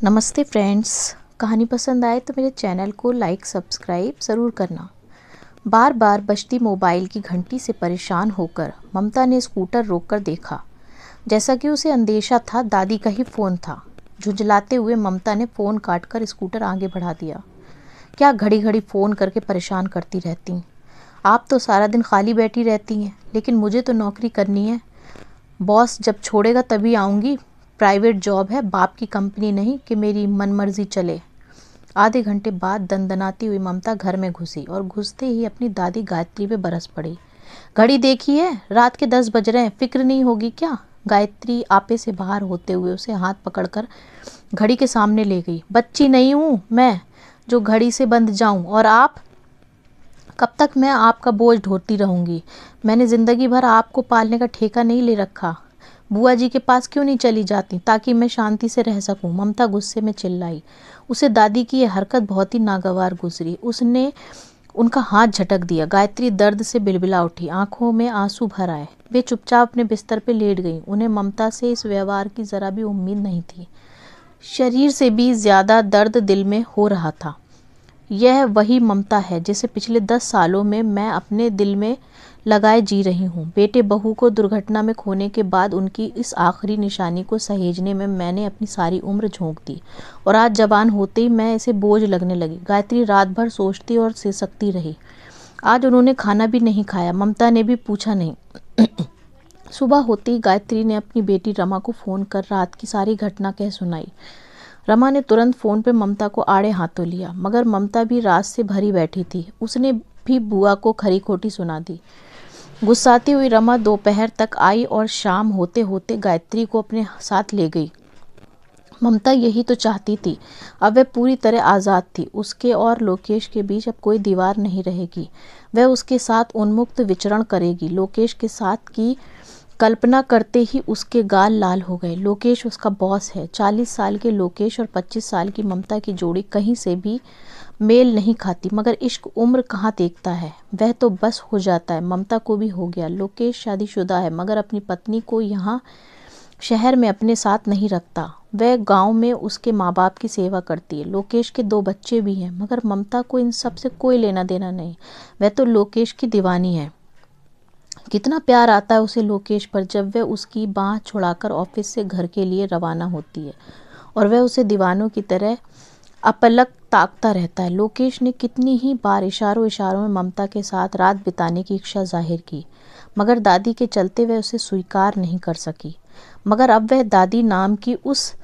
नमस्ते फ्रेंड्स। कहानी पसंद आए तो मेरे चैनल को लाइक सब्सक्राइब ज़रूर करना। बार बार बजती मोबाइल की घंटी से परेशान होकर ममता ने स्कूटर रोककर देखा। जैसा कि उसे अंदेशा था, दादी का ही फ़ोन था। झुंझलाते हुए ममता ने फ़ोन काटकर स्कूटर आगे बढ़ा दिया। क्या घड़ी घड़ी फ़ोन करके परेशान करती रहती? आप तो सारा दिन खाली बैठी रहती हैं, लेकिन मुझे तो नौकरी करनी है। बॉस जब छोड़ेगा तभी आऊँगी। प्राइवेट जॉब है, बाप की कंपनी नहीं कि मेरी मनमर्जी चले। आधे घंटे बाद दनदनाती हुई ममता घर में घुसी और घुसते ही अपनी दादी गायत्री पे बरस पड़ी। घड़ी देखी है? रात के 10 बज रहे हैं, फिक्र नहीं होगी क्या? गायत्री आपे से बाहर होते हुए उसे हाथ पकड़कर घड़ी के सामने ले गई। बच्ची नहीं हूँ मैं जो घड़ी से बंध जाऊं। और आप? कब तक मैं आपका बोझ ढोती रहूंगी? मैंने जिंदगी भर आपको पालने का ठेका नहीं ले रखा। बुआ जी के पास क्यों नहीं चली जाती ताकि मैं शांति से रह सकूं? ममता गुस्से में चिल्लाई। उसे दादी की यह हरकत बहुत ही नागवार गुजरी। उसने उनका हाथ झटक दिया। गायत्री दर्द से बिलबिला उठी, आंखों में आंसू भर आए। वे चुपचाप अपने बिस्तर पर लेट गईं। उन्हें ममता से इस व्यवहार की जरा भी उम्मीद नहीं थी। शरीर से भी ज्यादा दर्द दिल में हो रहा था। यह वही ममता है जिसे पिछले 10 सालों में मैं अपने दिल में लगाए जी रही हूँ। बेटे बहू को दुर्घटना में खोने के बाद उनकी इस आखिरी निशानी को सहेजने में मैंने अपनी सारी उम्र झोंक दी, और आज जवान होते ही मैं इसे बोझ लगने लगी। गायत्री रात भर सोचती और सिसकती रही। आज उन्होंने खाना भी नहीं खाया, ममता ने भी पूछा नहीं। सुबह होते ही गायत्री ने अपनी बेटी रमा को फ़ोन कर रात की सारी घटना कह सुनाई। रमा ने तुरंत फ़ोन पे ममता को आड़े हाथों लिया, मगर ममता भी रात से भरी बैठी थी। उसने भी बुआ को खरी खोटी सुना दी। गुस्साती हुई रमा दोपहर तक आई और शाम होते होते गायत्री को अपने साथ ले गई। ममता यही तो चाहती थी। अब वह पूरी तरह आज़ाद थी। उसके और लोकेश के बीच अब कोई दीवार नहीं रहेगी। वह उसके साथ उन्मुक्त विचरण करेगी। लोकेश के साथ की कल्पना करते ही उसके गाल लाल हो गए। लोकेश उसका बॉस है। 40 साल के लोकेश और 25 साल की ममता की जोड़ी कहीं से भी मेल नहीं खाती, मगर इश्क उम्र कहाँ देखता है। वह तो बस हो जाता है। ममता को भी हो गया। लोकेश शादीशुदा है, मगर अपनी पत्नी को यहाँ शहर में अपने साथ नहीं रखता। वह गांव में उसके माँ बाप की सेवा करती है। लोकेश के 2 बच्चे भी हैं, मगर ममता को इन सब से कोई लेना देना नहीं। वह तो लोकेश की दीवानी है। कितना प्यार आता है उसे लोकेश पर जब वह उसकी बाँह छुड़ाकर ऑफिस से घर के लिए रवाना होती है और वह उसे दीवानों की तरह अपलक ताकता रहता है। लोकेश ने कितनी ही बार इशारों इशारों में ममता के साथ रात बिताने की इच्छा जाहिर की, मगर दादी के चलते वह उसे स्वीकार नहीं कर सकी। मगर अब वह दादी नाम की उस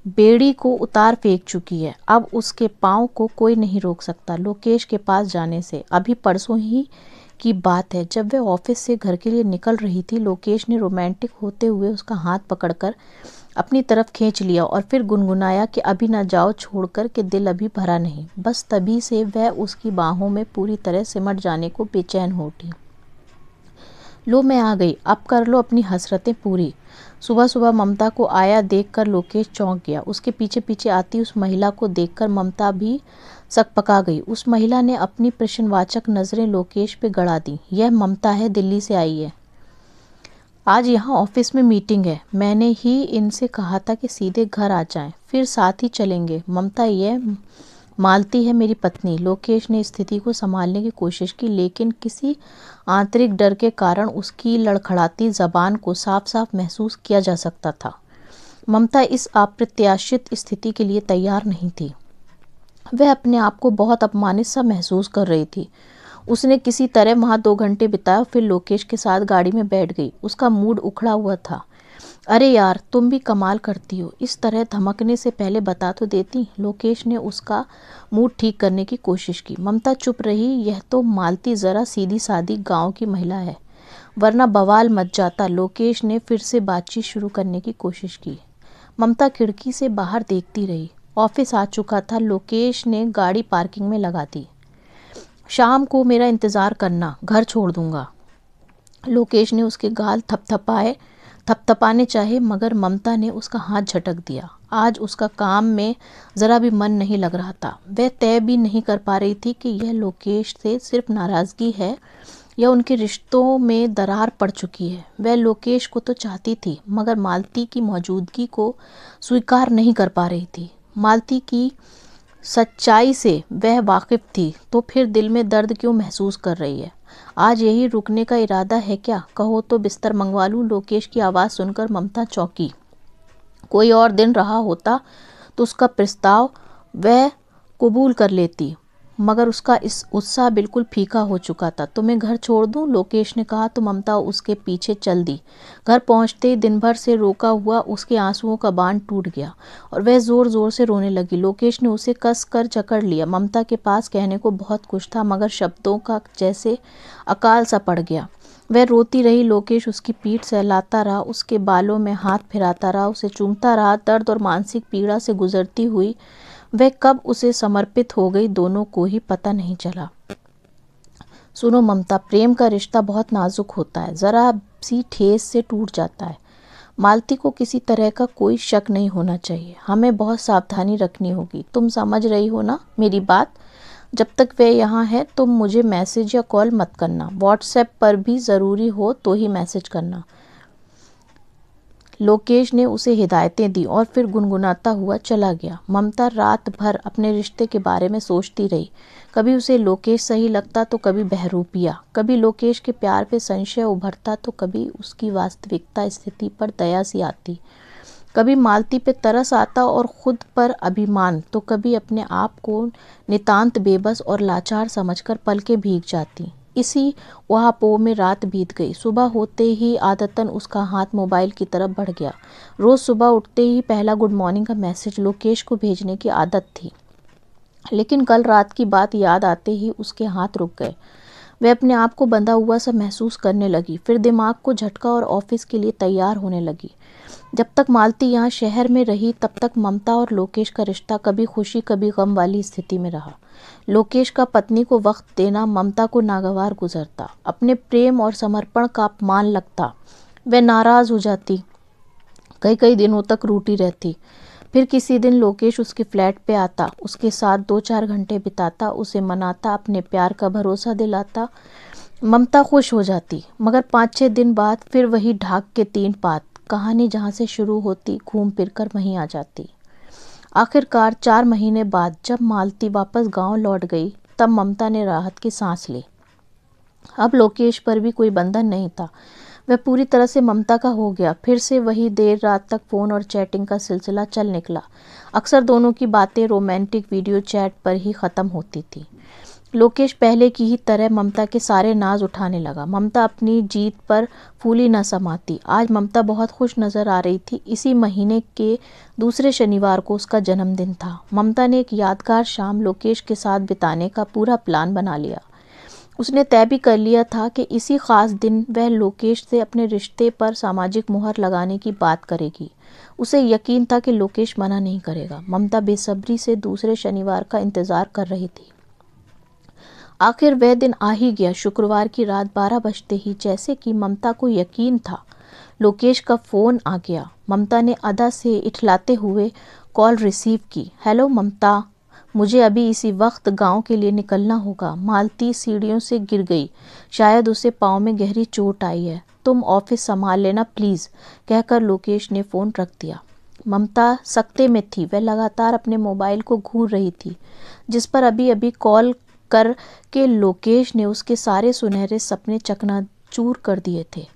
बेड़ी को उतार फेंक चुकी है। अब उसके पाँव को कोई नहीं रोक सकता लोकेश के पास जाने से। अभी परसों ही की बात है, जब वह ऑफिस से घर के लिए निकल रही थी, लोकेश ने रोमांटिक होते हुए उसका हाथ पकड़कर अपनी तरफ खींच लिया और फिर गुनगुनाया कि अभी ना जाओ छोड़कर, कि दिल अभी भरा नहीं। बस तभी से वह उसकी बाहों में पूरी तरह सिमट जाने को बेचैन हो उठी। लो मैं आ गई, अब कर लो अपनी हसरतें पूरी। सुबह सुबह ममता को आया देखकर लोकेश चौंक गया। उसके पीछे पीछे आती उस महिला को देखकर ममता भी सकपका गई। उस महिला ने अपनी प्रश्नवाचक नज़रें लोकेश पे गड़ा दी। यह ममता है, दिल्ली से आई है। आज यहाँ ऑफिस में मीटिंग है। मैंने ही इनसे कहा था कि सीधे घर आ जाएं, फिर साथ ही चलेंगे। ममता यह मालती है मेरी पत्नी। लोकेश ने स्थिति को संभालने की कोशिश की, लेकिन किसी आंतरिक डर के कारण उसकी लड़खड़ाती जबान को साफ साफ महसूस किया जा सकता था। ममता इस अप्रत्याशित स्थिति के लिए तैयार नहीं थी। वह अपने आप को बहुत अपमानित सा महसूस कर रही थी। उसने किसी तरह वहाँ 2 घंटे बिताया, फिर लोकेश के साथ गाड़ी में बैठ गई। उसका मूड उखड़ा हुआ था। अरे यार, तुम भी कमाल करती हो, इस तरह धमकने से पहले बता तो देती। लोकेश ने उसका मूड ठीक करने की कोशिश की। ममता चुप रही। यह तो मालती ज़रा सीधी सादी गांव की महिला है, वरना बवाल मच जाता। लोकेश ने फिर से बातचीत शुरू करने की कोशिश की। ममता खिड़की से बाहर देखती रही। ऑफिस आ चुका था। लोकेश ने गाड़ी पार्किंग में लगा दी। शाम को मेरा इंतज़ार करना, घर छोड़ दूंगा। लोकेश ने उसके गाल थपथपाने चाहे, मगर ममता ने उसका हाथ झटक दिया। आज उसका काम में ज़रा भी मन नहीं लग रहा था। वह तय भी नहीं कर पा रही थी कि यह लोकेश से सिर्फ नाराज़गी है या उनके रिश्तों में दरार पड़ चुकी है। वह लोकेश को तो चाहती थी, मगर मालती की मौजूदगी को स्वीकार नहीं कर पा रही थी। मालती की सच्चाई से वह वाकिफ थी, तो फिर दिल में दर्द क्यों महसूस कर रही है? आज यही रुकने का इरादा है क्या? कहो तो बिस्तर मंगवा लूं? लोकेश की आवाज़ सुनकर ममता चौंकी। कोई और दिन रहा होता तो उसका प्रस्ताव वह कबूल कर लेती, मगर उसका इस उत्साह बिल्कुल फीका हो चुका था। तुम्हें घर छोड़ दूं? लोकेश ने कहा तो ममता उसके पीछे चल दी। घर पहुंचते ही दिन भर से रोका हुआ उसके आंसुओं का बांध टूट गया और वह जोर जोर से रोने लगी। लोकेश ने उसे कस कर जकड़ लिया। ममता के पास कहने को बहुत कुछ था, मगर शब्दों का जैसे अकाल सा पड़ गया। वह रोती रही। लोकेश उसकी पीठ सहलाता रहा, उसके बालों में हाथ फिराता रहा, उसे चूमता रहा। दर्द और मानसिक पीड़ा से गुजरती हुई वह कब उसे समर्पित हो गई, दोनों को ही पता नहीं चला। सुनो ममता, प्रेम का रिश्ता बहुत नाजुक होता है, जरा सी ठेस से टूट जाता है। मालती को किसी तरह का कोई शक नहीं होना चाहिए। हमें बहुत सावधानी रखनी होगी। तुम समझ रही हो ना मेरी बात? जब तक वे यहाँ है तुम मुझे मैसेज या कॉल मत करना। व्हाट्सएप पर भी ज़रूरी हो तो ही मैसेज करना। लोकेश ने उसे हिदायतें दी और फिर गुनगुनाता हुआ चला गया। ममता रात भर अपने रिश्ते के बारे में सोचती रही। कभी उसे लोकेश सही लगता तो कभी बहरूपिया। कभी लोकेश के प्यार पे संशय उभरता तो कभी उसकी वास्तविकता स्थिति पर दया सी आती। कभी मालती पे तरस आता और खुद पर अभिमान, तो कभी अपने आप को नितांत बेबस और लाचार समझकर पलकें भीग जाती। इसी ऊहापोह में रात बीत गई। सुबह होते ही आदतन उसका हाथ मोबाइल की तरफ बढ़ गया। रोज सुबह उठते ही पहला गुड मॉर्निंग का मैसेज लोकेश को भेजने की आदत थी, लेकिन कल रात की बात याद आते ही उसके हाथ रुक गए। वह अपने आप को बंधा हुआ सा महसूस करने लगी। फिर दिमाग को झटका और ऑफिस के लिए तैयार होने लगी। जब तक मालती यहाँ शहर में रही तब तक ममता और लोकेश का रिश्ता कभी खुशी कभी गम वाली स्थिति में रहा। लोकेश का पत्नी को वक्त देना ममता को नागवार गुजरता। अपने प्रेम और समर्पण का अपमान लगता। वह नाराज हो जाती, कई कई दिनों तक रूठी रहती। फिर किसी दिन लोकेश उसके फ्लैट पे आता, उसके साथ 2-4 घंटे बिताता, उसे मनाता, अपने प्यार का भरोसा दिलाता। ममता खुश हो जाती, मगर 5-6 दिन बाद फिर वही ढाक के 3 पात। कहानी जहाँ से शुरू होती घूम फिर कर वहीं आ जाती। आखिरकार 4 महीने बाद जब मालती वापस गांव लौट गई तब ममता ने राहत की सांस ली। अब लोकेश पर भी कोई बंधन नहीं था। वह पूरी तरह से ममता का हो गया। फिर से वही देर रात तक फ़ोन और चैटिंग का सिलसिला चल निकला। अक्सर दोनों की बातें रोमांटिक वीडियो चैट पर ही ख़त्म होती थी। लोकेश पहले की ही तरह ममता के सारे नाज उठाने लगा। ममता अपनी जीत पर फूली न समाती। आज ममता बहुत खुश नज़र आ रही थी। इसी महीने के दूसरे शनिवार को उसका जन्मदिन था। ममता ने एक यादगार शाम लोकेश के साथ बिताने का पूरा प्लान बना लिया। उसने तय भी कर लिया था कि इसी ख़ास दिन वह लोकेश से अपने रिश्ते पर सामाजिक मुहर लगाने की बात करेगी। उसे यकीन था कि लोकेश मना नहीं करेगा। ममता बेसब्री से दूसरे शनिवार का इंतज़ार कर रही थी। आखिर वह दिन आ ही गया। शुक्रवार की रात 12 बजते ही, जैसे कि ममता को यकीन था, लोकेश का फ़ोन आ गया। ममता ने अदा से इठलाते हुए कॉल रिसीव की। हेलो ममता, मुझे अभी इसी वक्त गांव के लिए निकलना होगा। मालती सीढ़ियों से गिर गई, शायद उसे पाँव में गहरी चोट आई है। तुम ऑफिस संभाल लेना प्लीज़, कहकर लोकेश ने फ़ोन रख दिया। ममता सख्ते में थी। वह लगातार अपने मोबाइल को घूर रही थी, जिस पर अभी अभी कॉल कर के लोकेश ने उसके सारे सुनहरे सपने चकनाचूर कर दिए थे।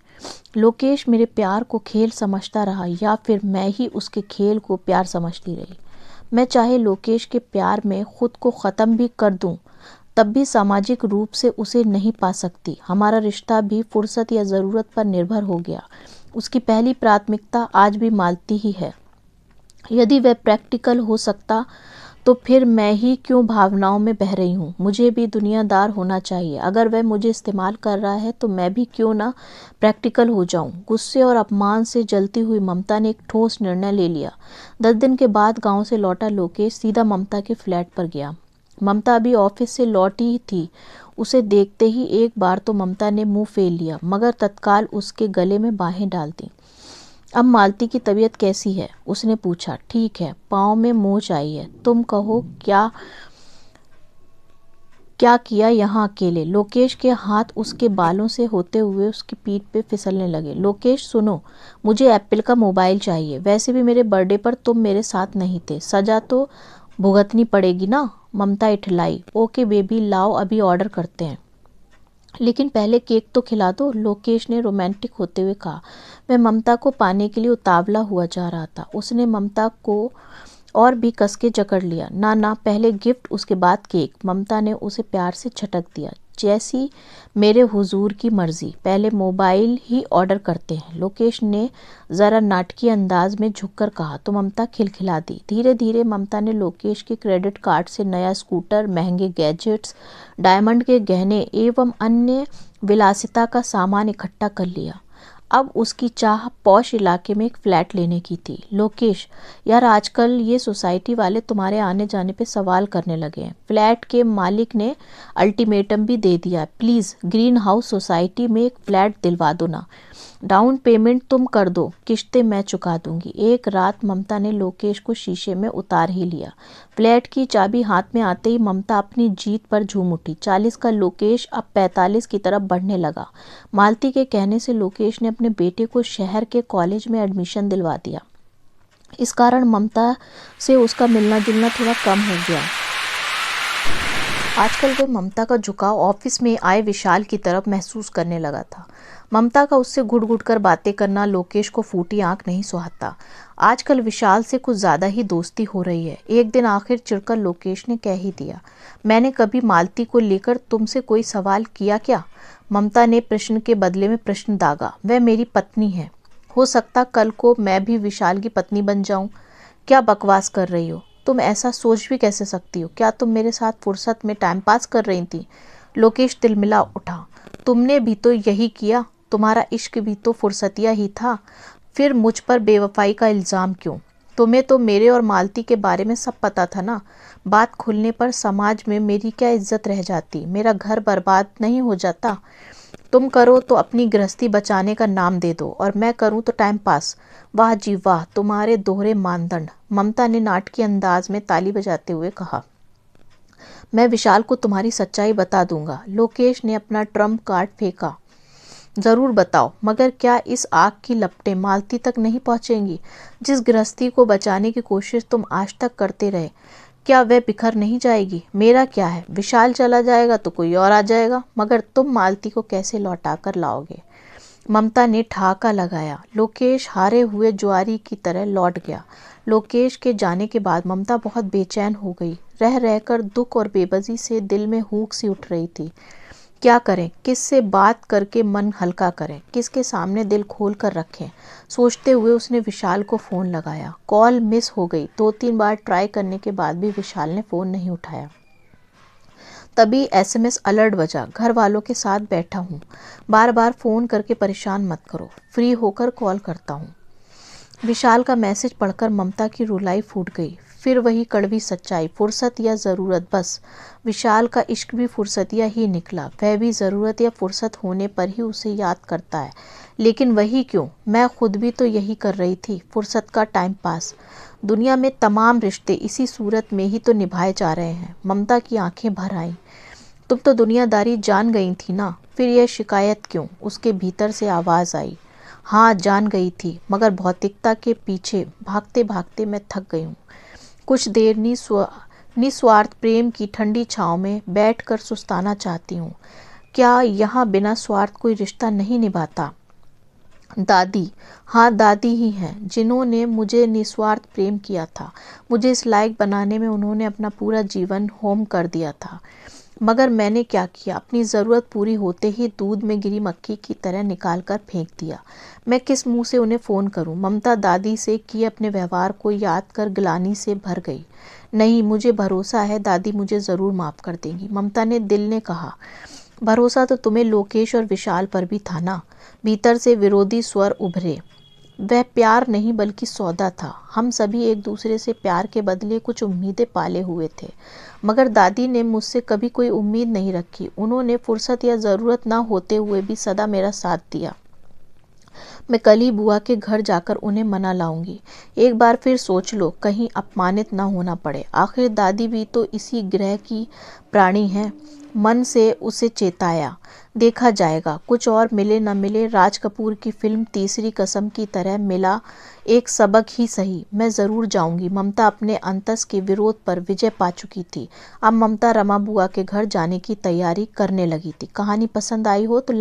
लोकेश मेरे प्यार को खेल समझता रहा या फिर मैं ही उसके खेल को प्यार समझती रही। मैं चाहे लोकेश के प्यार में खुद को ख़त्म भी कर दूं, तब भी सामाजिक रूप से उसे नहीं पा सकती। हमारा रिश्ता भी फुर्सत या ज़रूरत पर निर्भर हो गया। उसकी पहली प्राथमिकता आज भी मालती ही है। यदि वह प्रैक्टिकल हो सकता तो फिर मैं ही क्यों भावनाओं में बह रही हूँ। मुझे भी दुनियादार होना चाहिए। अगर वह मुझे इस्तेमाल कर रहा है तो मैं भी क्यों ना प्रैक्टिकल हो जाऊँ। गुस्से और अपमान से जलती हुई ममता ने एक ठोस निर्णय ले लिया। 10 दिन के बाद गांव से लौटा लोकेश सीधा ममता के फ्लैट पर गया। ममता अभी ऑफिस से लौटी ही थी। उसे देखते ही एक बार तो ममता ने मुंह फेर लिया, मगर तत्काल उसके गले में बाहें डाल दी। अब मालती की तबीयत कैसी है? उसने पूछा। ठीक है, पाँव में मोच आई है। तुम कहो क्या क्या किया यहाँ अकेले? लोकेश के हाथ उसके बालों से होते हुए उसकी पीठ पे फिसलने लगे। लोकेश सुनो, मुझे एप्पल का मोबाइल चाहिए। वैसे भी मेरे बर्थडे पर तुम मेरे साथ नहीं थे, सजा तो भुगतनी पड़ेगी ना। ममता इठलाई। ओके बेबी, लाओ अभी ऑर्डर करते हैं, लेकिन पहले केक तो खिला दो, लोकेश ने रोमांटिक होते हुए कहा। वह ममता को पाने के लिए उतावला हुआ जा रहा था। उसने ममता को और भी कस के जकड़ लिया। ना ना, पहले गिफ्ट उसके बाद केक। ममता ने उसे प्यार से झटक दिया। जैसी मेरे हुजूर की मर्जी, पहले मोबाइल ही ऑर्डर करते हैं, लोकेश ने ज़रा नाटकीय अंदाज में झुककर कहा। तो ममता खिलखिला दी। धीरे धीरे ममता ने लोकेश के क्रेडिट कार्ड से नया स्कूटर, महंगे गैजेट्स, डायमंड के गहने एवं अन्य विलासिता का सामान इकट्ठा कर लिया। अब उसकी चाह पॉश इलाके में एक फ्लैट लेने की थी। लोकेश, यार आजकल ये सोसाइटी वाले तुम्हारे आने जाने पे सवाल करने लगे हैं। फ्लैट के मालिक ने अल्टीमेटम भी दे दिया, प्लीज़ ग्रीन हाउस सोसाइटी में एक फ्लैट दिलवा दो ना। डाउन पेमेंट तुम कर दो, किश्तें मैं चुका दूंगी। एक रात ममता ने लोकेश को शीशे में उतार ही लिया। फ्लैट की चाबी हाथ में आते ही ममता अपनी जीत पर झूम उठी। 40 का लोकेश अब 45 की तरफ बढ़ने लगा। मालती के कहने से लोकेश ने अपने बेटे को शहर के कॉलेज में एडमिशन दिलवा दिया। इस कारण ममता से उसका मिलना जुलना थोड़ा कम हो गया। आजकल वह ममता का झुकाव ऑफिस में आए विशाल की तरफ महसूस करने लगा था। ममता का उससे घुट घुट कर बातें करना लोकेश को फूटी आंख नहीं सुहाता। आजकल विशाल से कुछ ज़्यादा ही दोस्ती हो रही है। एक दिन आखिर चिढ़कर लोकेश ने कह ही दिया, मैंने कभी मालती को लेकर तुमसे कोई सवाल किया क्या? ममता ने प्रश्न के बदले में प्रश्न दागा। वह मेरी पत्नी है, हो सकता कल को मैं भी विशाल की पत्नी बन जाऊं। क्या बकवास कर रही हो तुम? ऐसा सोच भी कैसे सकती हो? क्या तुम मेरे साथ फुर्सत में टाइम पास कर रही थी? लोकेश तिलमिला उठा। तुमने भी तो यही किया, तुम्हारा इश्क भी तो फुर्सतिया ही था, फिर मुझ पर बेवफाई का इल्ज़ाम क्यों? तुम्हें तो मेरे और मालती के बारे में सब पता था ना। बात खुलने पर समाज में मेरी क्या इज्जत रह जाती, मेरा घर बर्बाद नहीं हो जाता। तुम करो तो अपनी गृहस्थी बचाने का नाम दे दो और मैं करूं तो टाइम पास। वाह जी वाह, तुम्हारे दोहरे मानदंड, ममता ने नाटकीय अंदाज में ताली बजाते हुए कहा। मैं विशाल को तुम्हारी सच्चाई बता दूंगा। लोकेश ने अपना ट्रम्प कार्ड फेंका। ज़रूर बताओ, मगर क्या इस आग की लपटें मालती तक नहीं पहुंचेंगी? जिस गृहस्थी को बचाने की कोशिश तुम आज तक करते रहे, क्या वह बिखर नहीं जाएगी? मेरा क्या है, विशाल चला जाएगा तो कोई और आ जाएगा, मगर तुम मालती को कैसे लौटा कर लाओगे? ममता ने ठहाका लगाया। लोकेश हारे हुए जुआरी की तरह लौट गया। लोकेश के जाने के बाद ममता बहुत बेचैन हो गई। रह रहकर दुख और बेबसी से दिल में हूक सी उठ रही थी। क्या करें, किससे बात करके मन हल्का करें, किसके सामने दिल खोल कर रखें? सोचते हुए उसने विशाल को फ़ोन लगाया। कॉल मिस हो गई। 2-3 बार ट्राई करने के बाद भी विशाल ने फ़ोन नहीं उठाया। तभी एसएमएस अलर्ट बजा, घर वालों के साथ बैठा हूँ, बार बार फ़ोन करके परेशान मत करो, फ्री होकर कॉल करता हूँ। विशाल का मैसेज पढ़कर ममता की रुलाई फूट गई। फिर वही कड़वी सच्चाई, फुर्सत या ज़रूरत, बस विशाल का इश्क भी फुर्सतिया ही निकला। वह भी ज़रूरत या फुर्सत होने पर ही उसे याद करता है। लेकिन वही क्यों? मैं खुद भी तो यही कर रही थी, फुर्सत का टाइम पास। दुनिया में तमाम रिश्ते इसी सूरत में ही तो निभाए जा रहे हैं। ममता की आंखें भर आईं। तुम तो दुनियादारी जान गई थी ना, फिर यह शिकायत क्यों? उसके भीतर से आवाज़ आई। हाँ जान गई थी, मगर भौतिकता के पीछे भागते भागते मैं थक गई हूँ। कुछ देर निस्वार्थ प्रेम की ठंडी छाँव में बैठकर सुस्ताना चाहती हूँ। क्या यहाँ बिना स्वार्थ कोई रिश्ता नहीं निभाता? दादी, हाँ दादी ही हैं जिन्होंने मुझे निस्वार्थ प्रेम किया था। मुझे इस लायक बनाने में उन्होंने अपना पूरा जीवन होम कर दिया था। मगर मैंने क्या किया? अपनी ज़रूरत पूरी होते ही दूध में गिरी मक्खी की तरह निकाल कर फेंक दिया। मैं किस मुंह से उन्हें फ़ोन करूं? ममता दादी से किए अपने व्यवहार को याद कर ग्लानि से भर गई। नहीं, मुझे भरोसा है दादी मुझे ज़रूर माफ़ कर देंगी, ममता ने दिल ने कहा। भरोसा तो तुम्हें लोकेश और विशाल पर भी था ना? भीतर से विरोधी स्वर उभरे। वह प्यार नहीं बल्कि सौदा था। हम सभी एक दूसरे से प्यार के बदले कुछ उम्मीदें पाले हुए थे, मगर दादी ने मुझसे कभी कोई उम्मीद नहीं रखी। उन्होंने फुर्सत या ज़रूरत ना होते हुए भी सदा मेरा साथ दिया। मैं कल ही बुआ के घर जाकर उन्हें मना लाऊंगी। एक बार फिर सोच लो, कहीं अपमानित न होना पड़े। आखिर दादी भी तो इसी ग्रह की प्राणी है। मन से उसे चेताया, देखा जाएगा, कुछ और मिले न मिले। राज कपूर की फिल्म तीसरी कसम की तरह मिला एक सबक ही सही, मैं ज़रूर जाऊंगी। ममता अपने अंतस के विरोध पर विजय पा चुकी थी। अब ममता रमा बुआ के घर जाने की तैयारी करने लगी थी। कहानी पसंद आई हो तो